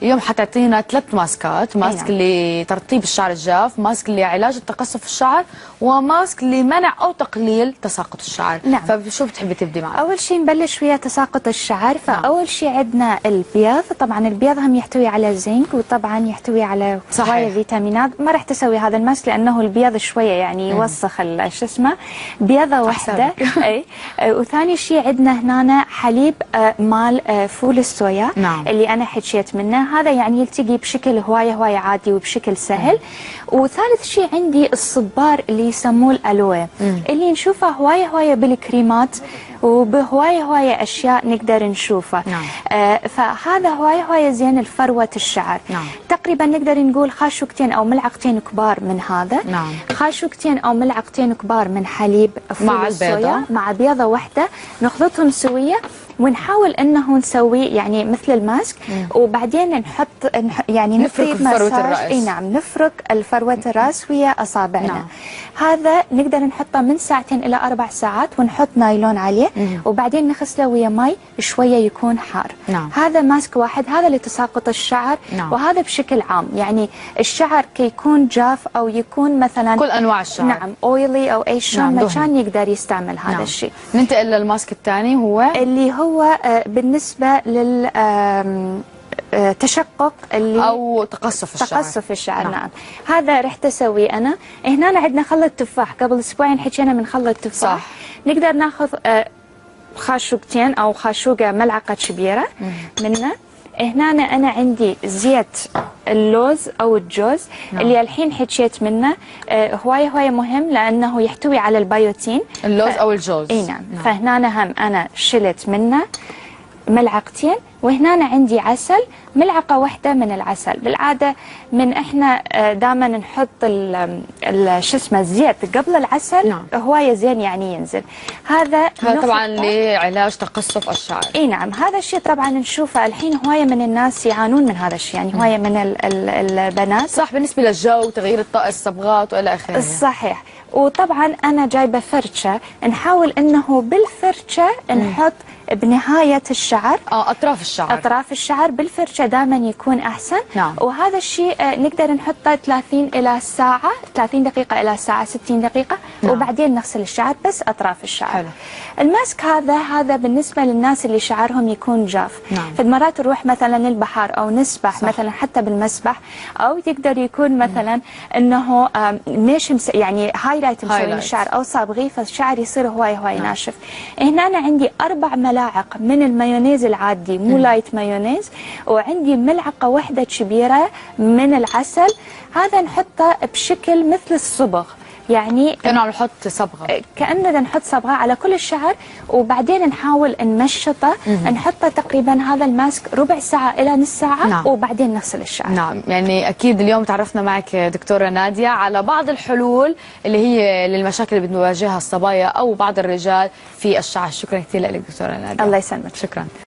اليوم حتعطينا 3 ماسكات، ماسك لترطيب الشعر الجاف، ماسك لعلاج التقصف الشعر، وماسك لمنع او تقليل تساقط الشعر. نعم. فشو بتحبي تبدي معنا؟ اول شيء نبلش ويا تساقط الشعر. فاول شيء عندنا البيض. طبعا البيض هم يحتوي على زنك، وطبعا يحتوي على هوايه فيتامينات. ما راح تسوي هذا الماسك لانه البيض شويه يعني يوسخ شو اسمه. بيضه واحده. اي. وثاني شيء عندنا هنا حليب مال فول الصويا. نعم. اللي انا حكيت منه، هذا يعني يلتقي بشكل هوايه عادي وبشكل سهل. وثالث شيء عندي الصبار اللي يسموه الالوه، اللي نشوفه هوايه بالكريمات وبهوايه اشياء نقدر نشوفه. نعم. فهذا هوايه زين لفروه الشعر. نعم. تقريبا نقدر نقول خاشوقتين او ملعقتين كبار من هذا. نعم. خاشوقتين او ملعقتين كبار من حليب فول مع الصويا مع بيضه واحده، نخلطهم سويه ونحاول انه نسوي يعني مثل الماسك. وبعدين نحط يعني نفرك فروة الراس. اي نعم، نفرك الفروة الراس ويا اصابعنا. نعم. هذا نقدر نحطه من 2 إلى 4 ساعات ونحط نايلون عليه. وبعدين نغسله ويا مي شويه يكون حار. نعم. هذا ماسك واحد، هذا لتساقط الشعر. نعم. وهذا بشكل عام يعني الشعر كي يكون جاف او يكون مثلا كل انواع الشعر. نعم اويلي او اي شلون نعم. ما كان يقدر يستعمل هذا. نعم. الشيء. ننتقل للماسك الثاني، هو اللي هو بالنسبه لل تشقق اللي او تقصف الشعر. تقصف الشعر. نعم. هذا رحت اسوي انا. هنا عندنا خلة تفاح، قبل اسبوعين حكينا من خلة تفاح. صح. نقدر ناخذ خاشوقتين او خاشوقه ملعقه كبيره منه. هنا أنا عندي زيت اللوز أو الجوز. نعم. اللي الحين حكيت منه هواية مهم لأنه يحتوي على البيوتين. اللوز أو الجوز. اي نعم. فهنا هم أنا شلت منه ملعقتين. وهنا عندي عسل، ملعقة واحدة من العسل. بالعادة من احنا دائما نحط شو اسمه الزيت قبل العسل. نعم. هواية زين يعني ينزل. هذا طبعا لعلاج تقصف الشعر. اي نعم. هذا الشيء طبعا نشوفه الحين هواية من الناس يعانون من هذا الشيء، يعني هواية من البنات. صح، بالنسبة للجو، تغيير الطقس، صبغات والى اخره. صحيح. وطبعا انا جايبه فرشه، نحاول انه بالفرشه نحط بنهايه الشعر اطراف الشعر بالفرشه دائما يكون احسن. نعم. وهذا الشيء نقدر نحطه 30 دقيقه الى ساعه 60 دقيقه. نعم. وبعدين نغسل الشعر بس اطراف الشعر. حلو. الماسك هذا بالنسبه للناس اللي شعرهم يكون جاف. نعم. فمرات نروح مثلا البحر او نسبح. صح. مثلا حتى بالمسبح، او يقدر يكون مثلا انه مش يعني هايلايت مسوي الشعر او صابغيه، فالشعر يصير هواي نعم. ناشف. هنا أنا عندي 4 ملاعق من المايونيز العادي، مو لايت مايونيز، وعندي ملعقه واحده كبيره من العسل. هذا نحطه بشكل مثل الصبغ، يعني كأنه عم نحط صبغه، كأننا نحط صبغه على كل الشعر. وبعدين نحاول نمشطه. نحطه تقريبا هذا الماسك ربع ساعه الى نص ساعه. نعم. وبعدين نغسل الشعر. نعم. يعني اكيد اليوم تعرفنا معك دكتوره ناديه على بعض الحلول اللي هي للمشاكل اللي بنواجهها الصبايا او بعض الرجال في الشعر. شكرا كثير لك دكتوره ناديه. الله يسلمك. شكرا.